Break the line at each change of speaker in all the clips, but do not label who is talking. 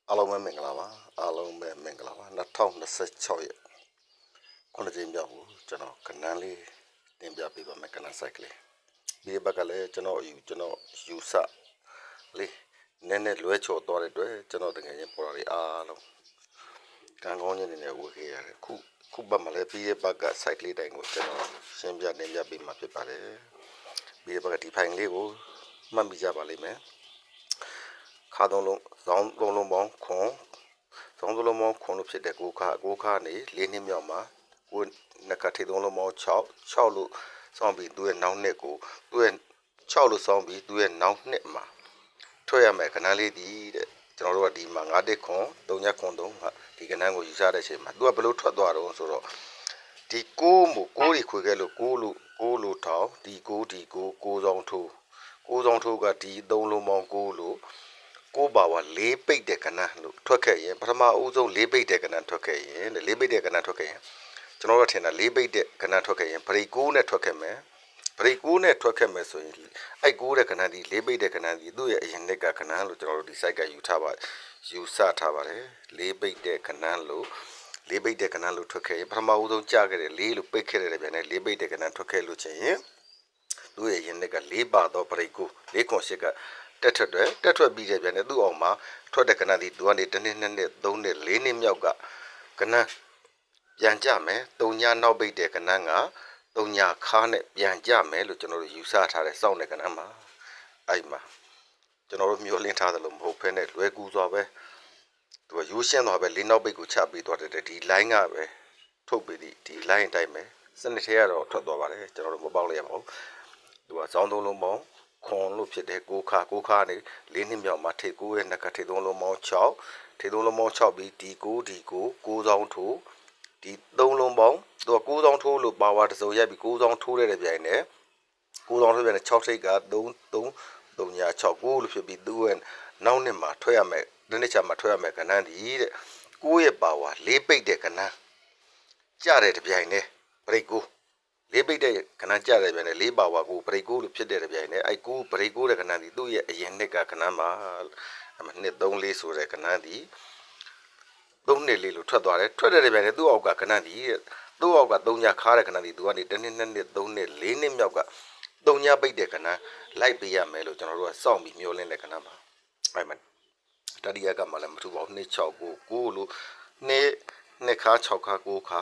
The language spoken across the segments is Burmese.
အားလုံးပဲမင်္ဂလာပါအားလုံးပဲမင်္ဂလာပါ2026ရက်ခုနှစ်ကြိမ်မြောက်ကိုကျွန်တော်ကဏ္ဍလေးတင်ပြပေးပါမယ်ကဏ္ဍ site ကလေးဒီဘက်ကလည်းကျွန်တော်ယူဆလေးနည်းနည်းလွဲချော်သွားတဲ့အတွက်ကျွန်တော်တကယ်ရင်ပေါ်တာတွေအားလုံးကံကောင်းခြင်းနဲ့ဝေခဲ့ရတယ်ခုဘက်မှာလည်းပြီးရဲ့ဘက်က site လေးတိုင်းကိုကျွန်တော်ရှင်းပြတင်ပြပေးမှာဖြစ်ပါတယ်ပြီးရဲ့ဘက်ကဒီ file လေးကိုမှတ်မိကြပါလိမ့်မယ်ခါသုံးလုံးဇောင်းသုံးလုံးပေါင်းခွန်ဇောင်းသုံးလုံးပေါင်းခွန်လို့ဖြစ်တဲ့ကိုခါနေ၄နှစ်မြောက်မှာကိုနှစ်ကထိသုံးလုံးပေါင်း6လို့စောင်းပြီးသူ့ရဲ့နောက်နှစ်ကိုသူ့ရဲ့6လို့စောင်းပြီးသူ့ရဲ့နောက်နှစ်မှာထွက်ရမယ်ခဏလေးဒီတဲ့ကျွန်တော်တို့ကဒီမှာ9တက်ခွန်3ညခွန်3ဒီကဏ္ဍကိုယူဆတဲ့အချိန်မှာသူကဘယ်လိုထွက်သွားတော့ဆိုတော့ဒီ6မို့6တွေခွေခဲ့လို့6လို့ထောင်းဒီ6ဆောင်ထိုး6ဆောင်ထိုးကဒီ3လုံးပေါင်း6လို့ကိုပါဝါ၄ပိတ်တဲ့ကဏ္ဍလို့ထွက်ခဲ့ရင်ပထမဦးဆုံး၄ပိတ်တဲ့ကဏ္ဍထွက်ခဲ့ရင်၄ပိတ်တဲ့ကဏ္ဍထွက်ခဲ့ရင်ကျွန်တော်တို့ထင်တာ၄ပိတ်တဲ့ကဏ္ဍထွက်ခဲ့ရင်ဗရိတ်9နဲ့ထွက်ခဲ့မယ်ဗရိတ်9နဲ့ထွက်ခဲ့မယ်ဆိုရင်အဲ့9တဲ့ကဏ္ဍဒီ၄ပိတ်တဲ့ကဏ္ဍဒီသူ့ရဲ့အရင်နှစ်ကကဏ္ဍလို့ကျွန်တော်တို့ဒီ site ကယူဆထားပါတယ်၄ပိတ်တဲ့ကဏ္ဍလို့၄ပိတ်တဲ့ကဏ္ဍလို့ထွက်ခဲ့ရင်ပထမဦးဆုံးကြားခဲ့တဲ့၄လို့ပိတ်ခဲ့တဲ့ပြန်နဲ့၄ပိတ်တဲ့ကဏ္ဍထွက်ခဲ့လို့ချင်းရင်သူ့ရဲ့အရင်နှစ်က၄ပါတော့ဗရိတ်9 ၄ခွန်8ကတက်ထွက်ပြီးတဲ့ပြန်နဲ့သူ့အောင်မှာထွက်တဲ့ကဏ္ဍဒီသူကနေ1နှစ်2နှစ်3နှစ်4နှစ်မြောက်ကကဏ္ဍပြန်ကြမယ်3ညနောက်ပိတ်တဲ့ကဏ္ဍက3ညခါနဲ့ပြန်ကြမယ်လို့ကျွန်တော်တို့ယူဆထားတဲ့စောင့်တဲ့ကဏ္ဍမှာအဲ့မှာကျွန်တော်တို့မျှော်လင့်ထားသလိုမဟုတ်ဘဲနဲ့လွယ်ကူစွာပဲသူကယူရှင်းသွားပဲ၄နောက်ပိတ်ကိုချပြီးသွားတဲ့ဒီ line ကပဲထုတ်ပြီးဒီ line အတိုင်းပဲစနစ်ထဲကတော့ထွက်သွားပါတယ်ကျွန်တော်တို့မပေါက်လိုက်ရပါဘူးသူကစောင်းသုံးလုံးပေါင်းခွန်လို့ဖြစ်တဲ့ကိုခါနေ၄နှစ်မြောက်မှာထိ9ရဲ့နှစ်ကထိသုံးလုံးပေါင်း6ထိသုံးလုံးပေါင်း6ပြီးဒီ9ဆောင်ထိုးဒီ3လုံးပေါင်းသူက9ဆောင်ထိုးလို့ပါဝါတစုံရိုက်ပြီး9ဆောင်ထိုးတဲ့ပြိုင်နဲ့9ဆောင်ထိုးပြန်တဲ့6ထိပ်က3ည6လို့ဖြစ်ပြီးသူ့ရဲ့နောက်နှစ်မှာထွက်ရမယ်ဒီနှစ်ချာမှာထွက်ရမယ်ကဏ္ဍဒီတဲ့9ရဲ့ပါဝါ၄ပိတ်တဲ့ကဏ္ဍကြတဲ့တပြိုင်နဲ့ဘရိတ်9၄ပိတ်တဲ့ကဏ္ဍကြတယ်ပြန်လေ၄ပါဝါကိုဘရိတ်9လို့ဖြစ်တဲ့ပြိုင်နဲ့အဲ့9ဘရိတ်9တဲ့ကဏ္ဍဒီသူ့ရဲ့အရင်နှစ်ကကဏ္ဍမှာနှစ်3 4ဆိုတဲ့ကဏ္ဍဒီ3နှစ်4လို့ထွက်သွားတယ်ထွက်တဲ့ပြိုင်နဲ့သူ့အောက်ကကဏ္ဍဒီသူ့အောက်က3ညခါတဲ့ကဏ္ဍဒီသူကနေ1နှစ်2နှစ်3နှစ်4နှစ်မြောက်က3ညပိတ်တဲ့ကဏ္ဍလိုက်ပေးရမယ်လို့ကျွန်တော်တို့ကစောင့်ပြီးမျှော်လင့်တဲ့ကဏ္ဍမှာအဲ့မှာတတိယကမှလည်းမထူပါဘူး2 6 9လို့နှစ်ခါ6ခါ9ခါ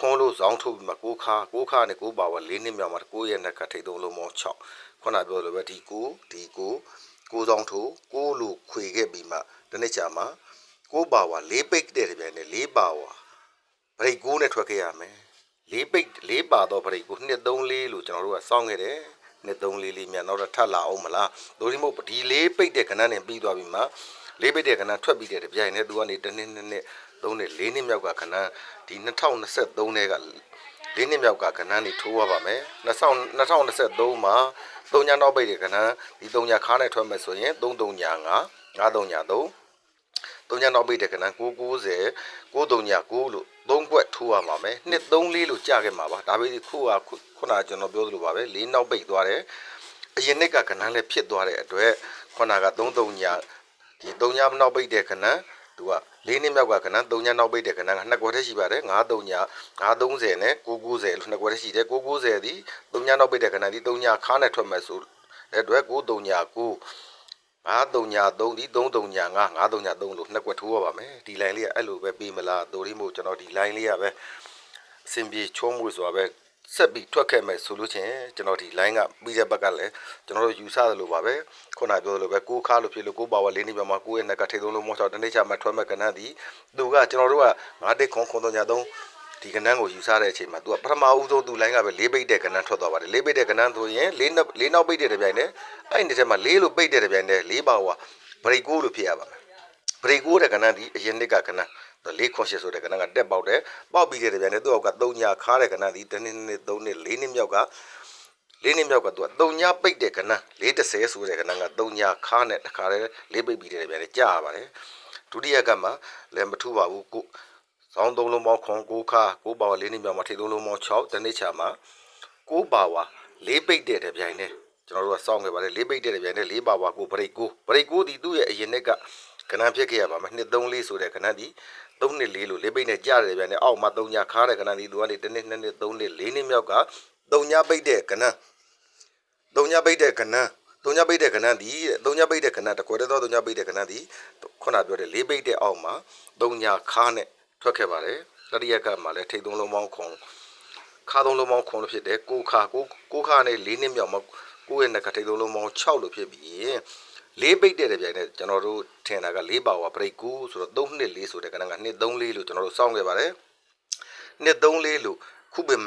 ခွန်လို့ဇောင်းထုတ်ပြီးမှ6ခါနဲ့9ပါဝါ4နှစ်မြောက်မှာ9ရဲ့နှစ်ကထိတ်3လုံးပေါင်း6ခုနပြောလိုပဲဒီ9ဇောင်းထုတ်9လို့ခွေခဲ့ပြီးမှဒီနေ့ချာမှာ9ပါဝါ4ပိတ်တဲ့ပြန်နဲ့4ပါဝါဗရိတ်9နဲ့ထွက်ခဲ့ရမယ်4ပိတ်4ပါတော့ဗရိတ်9 2 3 4လို့ကျွန်တော်တို့ကစောင့်ခဲ့တယ်2 3 4လေးမြန်တော့ထပ်လာအောင်မလားဒို့ဒီမို့ဒီ4ပိတ်တဲ့ခဏနဲ့ပြီးသွားပြီးမှ4ပိတ်တဲ့ခဏထွက်ပြီးတဲ့ပြိုင်နဲ့သူကနေ1နှစ်2နှစ်3နှစ်4နှစ်မြောက်ကခဏဒီ2023နဲ့က4နှစ်မြောက်ကခဏနေထိုးရပါမယ်2023မှာ3ညနောက်ပိတ်တဲ့ခဏဒီ3ညခါနဲ့ထွက်မယ်ဆိုရင်33ည5 53ည3 3ညနောက်ပိတ်တဲ့ခဏ990 93ည9လို့3ခွက်ထိုးရမှာမယ်နှစ်3 4လို့ကြာခဲ့မှာပါဒါပေမဲ့ခုနကျွန်တော်ပြောသလိုပါပဲ4နောက်ပိတ်သွားတယ်အရင်နှစ်ကခဏလည်းဖြစ်သွားတဲ့အတွက်ခုနက33ညဒီ3ညနောက်ပိတ်တဲ့ခဏသူက၄နှစ်မြောက်ကခဏ3ညနောက်ပိတ်တဲ့ခဏက2ခွက်တည်းရှိပါတယ်53ည930နဲ့990လို့2ခွက်တည်းရှိတယ်990ဒီ3ညနောက်ပိတ်တဲ့ခဏဒီ3ညခါနဲ့ထွက်မယ်ဆိုတဲ့အတွက်93ည9 53ည3ဒီ33ည5 53ည3လို့2ခွက်ထိုးရပါမယ်ဒီ line လေးကအဲ့လိုပဲပြီးမလားတိုရီမို့ကျွန်တော်ဒီ line လေးကပဲအစင်ပြေချုံးမှုဆိုတာပဲဆက်ပြီးထွက်ခဲ့မယ်ဆိုလို့ချင်းကျွန်တော်ဒီ line ကပြီးတဲ့ဘက်ကလည်းကျွန်တော်တို့ယူဆသလိုပါပဲခုနပြောသလိုပဲ6ခါလို့ဖြစ်လို့6ပါဝါ4နှစ်ပြမှာ9ရဲ့နှစ်ကထိသုံးလုံးမော6တနေ့ချမှာထွက်မဲ့ကဏ္ဍဒီသူကကျွန်တော်တို့က9တက်ခွန်3ည3ဒီကဏ္ဍကိုယူဆတဲ့အချိန်မှာသူကပထမဦးဆုံးသူ line ကပဲ4ပိတ်တဲ့ကဏ္ဍထွက်သွားပါတယ်4ပိတ်တဲ့ကဏ္ဍဆိုရင်4နောက်ပိတ်တဲ့ပြိုင်နဲ့အဲ့ဒီထဲမှာ4လို့ပိတ်တဲ့ပြိုင်နဲ့4ပါဝါဗရိတ်9လို့ဖြစ်ရပါမယ်ဗရိတ်9တဲ့ကဏ္ဍဒီအရင်နှစ်ကကဏ္ဍ4ခွန်8ဆိုတဲ့ကဏ္ဍကတက်ပေါက်တယ်ပေါက်ပြီးတဲ့ပြန်နဲ့သူ့အောက်က3ညခါတဲ့ကဏ္ဍဒီ1နှစ်2နှစ်3နှစ်4နှစ်မြောက်က4နှစ်မြောက်ကသူက3ညပိတ်တဲ့ကဏ္ဍ430ဆိုတဲ့ကဏ္ဍက3ညခါနဲ့တခါလဲ4ပိတ်ပြီးတဲ့ပြန်နဲ့ကြာရပါတယ်ဒုတိယကမှလည်းမထူပါဘူးကိုဇောင်း3လုံးပေါင်းခွန်9ခါ9ပါဝါ4နှစ်မြောက်မှာထိ3လုံးပေါင်း6တနေ့ချာမှာ9ပါဝါ4ပိတ်တဲ့ပြန်နဲ့ကျွန်တော်တို့ကစောင့်ခဲ့ပါတယ်4ပိတ်တဲ့ပြန်နဲ့4ပါဝါကိုဗရိတ်9ဒီသူ့ရဲ့အရင်နှစ်က ကဏ္ဍဖြစ်ခဲ့ရပါမယ်နှစ်3 4ဆိုတဲ့ကဏ္ဍဒီ3နှစ်4လို့လေးပိတ်နဲ့ကြားတယ်ဗျာနဲ့အောက်မှာ3ညခါတဲ့ကဏ္ဍဒီသူကနေ1နှစ်2နှစ်3နှစ်4နှစ်မြောက်က3ညပိတ်တဲ့ကဏ္ဍ3ညပိတ်တဲ့ကဏ္ဍ3ညပိတ်တဲ့ကဏ္ဍဒီ3ညပိတ်တဲ့ကဏ္ဍတကွဲတော့3ညပိတ်တဲ့ကဏ္ဍဒီခုနပြောတဲ့လေးပိတ်တဲ့အောက်မှာ3ညခါနဲ့ထွက်ခဲ့ပါတယ်တတိယကမှာလည်းထိတ်3လုံးပေါင်းခွန်ခါ3လုံးပေါင်းခွန်လို့ဖြစ်တယ်6ခါ6ခါနဲ့4နှစ်မြောက်မှာ9ရဲ့နှစ်ခါထိတ်3လုံးပေါင်း6လို့ဖြစ်ပြီးလေးပိတ်တဲ့ပြိုင်နဲ့ကျွန်တော်တို့ထင်တာက4ပါဝါဘရိတ်ကူဆိုတော့3နှစ်4ဆိုတဲ့ကဏ္ဍက2 3 4လို့ကျွန်တော်တို့စောင့်ခဲ့ပါတယ်2 3 4လို့ခုပင်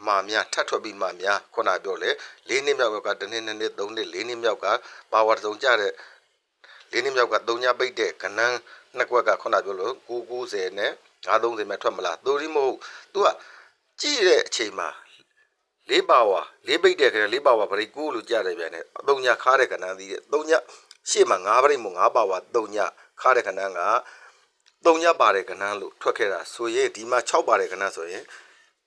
မာများထပ်ထွက်ပြီးမှများခုနပြောလေ4နှစ်မြောက်က1နှစ်2နှစ်3နှစ်4နှစ်မြောက်ကပါဝါစုံကြတဲ့4နှစ်မြောက်က3ညပိတ်တဲ့ကဏ္ဍနှစ်ကွက်ကခုနပြောလို့990နဲ့930မဲ့ထွက်မလားသို့ဒီမဟုတ် तू ကကြည့်တဲ့အချိန်မှာ4ပါဝါ4ပိတ်တဲ့က4ပါဝါဗရိတ်9လို့ကြားတယ်ဗျာနဲ့3ညခါတဲ့ကဏ္ဍသီး3ညရှေ့မှာ9ဗရိတ်မို့9ပါဝါ3ညခါတဲ့ကဏ္ဍက3ညပါတဲ့ကဏ္ဍလို့ထွက်ခဲ့တာဆိုရင်ဒီမှာ6ပါတဲ့ကဏ္ဍဆိုရင်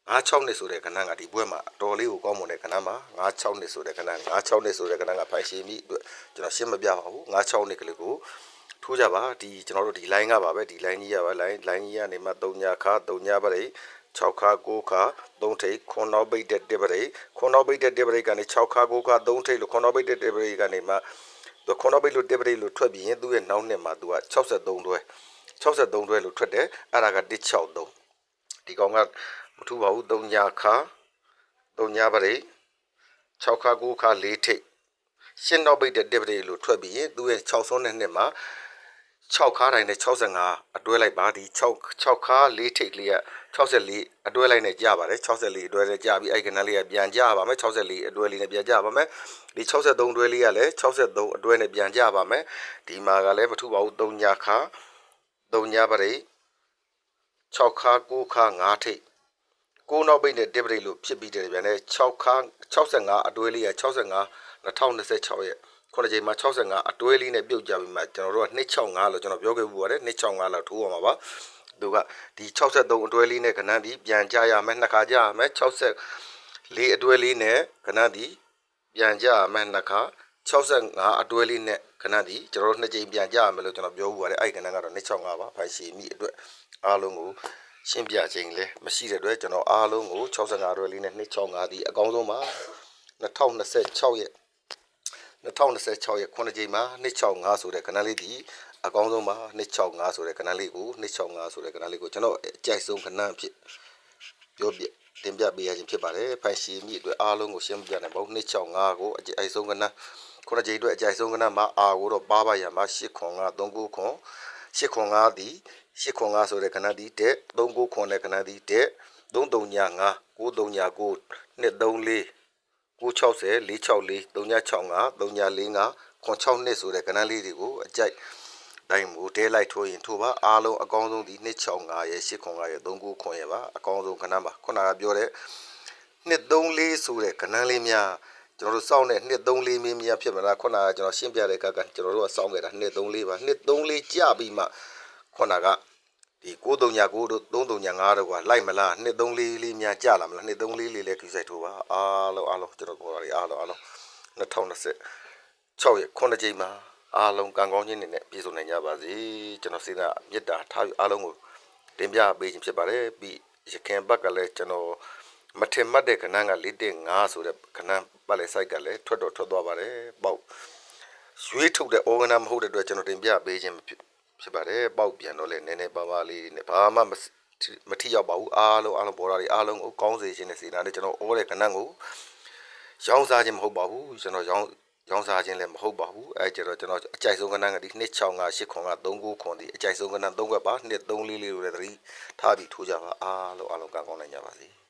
96နှစ်ဆိုတဲ့ကဏ္ဍကဒီဘွဲမှာအတော်လေးကိုကောင်းမွန်တဲ့ကဏ္ဍမှာ96နှစ်ဆိုတဲ့ကဏ္ဍ96နှစ်ဆိုတဲ့ကဏ္ဍကဖိုင်ရှည်မိအတွက်ကျွန်တော်ရှင်းမပြပါဘူး96နှစ်ကလေးကိုထိုးကြပါဒီကျွန်တော်တို့ဒီ line ကပါပဲဒီ line ကြီးရပါ line ကြီးကနေမှ3ညခါ3ညပါလေ6ခါ9ခါ3ထိပ်ခွန်နောက်ပိတ်တဲ့ပရိခွန်နောက်ပိတ်တဲ့ပရိကနေ6ခါ9ခါ3ထိပ်လို့ခွန်နောက်ပိတ်တဲ့ပရိကနေမှသူခွန်နောက်ပိတ်လို့ပရိလို့ထွက်ပြီးရင်သူ့ရဲ့နောက်နှစ်မှာသူက63တွဲ63တွဲလို့ထွက်တယ်အဲ့ဒါက163ဒီကောင်ကမထူပါဘူး3ညခါ3ညပရိ6ခါ9ခါ4ထိပ်ရှင်းနောက်ပိတ်တဲ့ပရိလို့ထွက်ပြီးရင်သူ့ရဲ့6ဆုံးတဲ့နှစ်မှာ6ခါတိုင်းနဲ့65အတွဲလိုက်ပါဒီ6ခါ4ထိပ်လေးက64အတွဲလိုက်နဲ့ကြာပါတယ်64အတွဲနဲ့ကြာပြီးအဲ့ကဏ္ဍလေးကပြန်ကြာပါမယ်64အတွဲလေးနဲ့ပြန်ကြာပါမယ်ဒီ63အတွဲလေးကလည်း63အတွဲနဲ့ပြန်ကြာပါမယ်ဒီမှာကလည်းမထူပါဘူး3ညခါ3ညပရိ6ခါ9ခါ5ထိပ်9နောက်ပိတ်နဲ့တစ်ပရိလို့ဖြစ်ပြီးတယ်ဗျာနဲ့6ခါ65အတွဲလေးက65 2026ရဲ့ခုနချိန်မှာ65အတွဲလေးနဲ့ပြုတ်ကြပြီးမှကျွန်တော်တို့က265လို့ကျွန်တော်ပြောခဲ့ဘူးပါတယ်265လောက်ထိုးရမှာပါသူကဒီ63အတွဲလေးနဲ့ခဏဒီပြန်ကြရမယ်နှစ်ခါကြရမယ်64အတွဲလေးနဲ့ခဏဒီပြန်ကြရမယ်နှစ်ခါ65အတွဲလေးနဲ့ခဏဒီကျွန်တော်တို့နှစ်ကြိမ်ပြန်ကြရမယ်လို့ကျွန်တော်ပြောဘူးပါတယ်အဲ့ဒီခဏကတော့265ပါဖိုင်ရှည်မိအတွက်အားလုံးကိုရှင်းပြခြင်းလဲမရှိတဲ့အတွက်ကျွန်တော်အားလုံးကို65အတွဲလေးနဲ့265ဒီအကောင်းဆုံးပါ2026ရဲ့2026ရဲ့9ကြိမ်မှာ265ဆိုတဲ့ကဏ္ဍလေးဒီအကောင်းဆုံးပါ265ဆိုတဲ့ကဏ္ဍလေးကို265ဆိုတဲ့ကဏ္ဍလေးကိုကျွန်တော်အကြိုက်ဆုံးကဏ္ဍဖြစ်ပြောပြတင်ပြပေးရခြင်းဖြစ်ပါတယ်ဖိုင်ရှည်မြစ်အတွက်အားလုံးကိုရှင်းပြနိုင်ပါဦး265ကိုအကြိုက်ဆုံးကဏ္ဍ9ကြိမ်အတွက်အကြိုက်ဆုံးကဏ္ဍမှာအာကိုတော့ပါပါရမှာ8ခွန်က39ခွန်8ခွန်5ဒီ8ခွန်5ဆိုတဲ့ကဏ္ဍဒီတဲ့39ခွန်တဲ့ကဏ္ဍဒီတဲ့33ည5 93ည9 234 960 464 365 345ခွန်6နှစ်ဆိုတဲ့ကဏ္ဍလေးတွေကိုအကြိုက်တိုင်းမူတဲလိုက်ထိုးရင်ထိုးပါအားလုံးအကောင်းဆုံးဒီ265ရဲ့8ခွန်5ရဲ့39ခွန်ရဲ့ပါအကောင်းဆုံးကဏ္ဍပါခုနကပြောတဲ့234ဆိုတဲ့ကဏ္ဍလေးများကျွန်တော်တို့စောင့်တဲ့234မင်းများဖြစ်မလားခုနကကျွန်တော်ရှင်းပြတဲ့ကကျွန်တော်တို့ကစောင့်ခဲ့တာ234ပါ234ကြပြီးမှခုနကဒီ9339တို့3395တို့ကလိုက်မလား234လေးများကြာလာမလား234လေးလည်းခူးဆိုင်ထိုးပါအားလုံးကျွန်တော်ပြောတာအားလုံး2026ရဲ့9ကြိမ်မှာအားလုံးကံကောင်းခြင်းတွေနဲ့ပြည့်စုံနိုင်ကြပါစေကျွန်တော်စေနာမေတ္တာထားပြီးအားလုံးကိုတင်ပြပေးခြင်းဖြစ်ပါတယ်ပြီးရခင်ဘက်ကလည်းကျွန်တော်မထင်မှတ်တဲ့ခဏက4.5ဆိုတဲ့ခဏပတ်လေ site ကလည်းထွက်သွားပါတယ်ပေါ့ရွေးထုတ်တဲ့ organ မဟုတ်တဲ့အတွက်ကျွန်တော်တင်ပြပေးခြင်းဖြစ်ပါတယ်ပေါက်ပြန်တော့လဲနည်းနည်းပါးပါးလေးနဲ့ဘာမှမထိရောက်ပါဘူးအားလုံးဘော်ဒါတွေအားလုံးကိုကောင်းစေခြင်းနဲ့စေနာနဲ့ကျွန်တော်ဩတဲ့ခဏကိုရောင်းစားခြင်းမဟုတ်ပါဘူးကျွန်တော်ရောင်းစားခြင်းလည်းမဟုတ်ပါဘူးအဲကျတော့ကျွန်တော်အကြိုက်ဆုံးကဏ္ဍကဒီ265 8ခွန်က39ခွန်ဒီအကြိုက်ဆုံးကဏ္ဍ3ခွက်ပါ234လေးလိုလည်းသတိထားပြီးထိုးကြပါအားလုံးကံကောင်းနိုင်ကြပါစေ